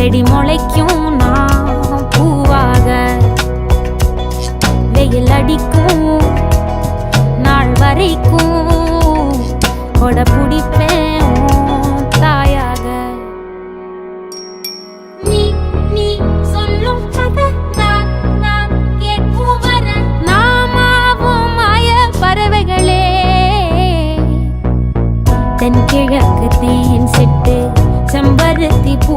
செடி முளைக்கும் நான் பூவாக வெயில் அடிக்கும் நாள் வரைக்கும் கொட பிடிப்பேன் தாயாக. நீ நீ சொல்லும் கதை நான் நான் கேட்கும் வர நாமாவும் மாய பறவைகளே. தென்கிழக்கு தேன் சிட்டு செம்பருத்தி பூ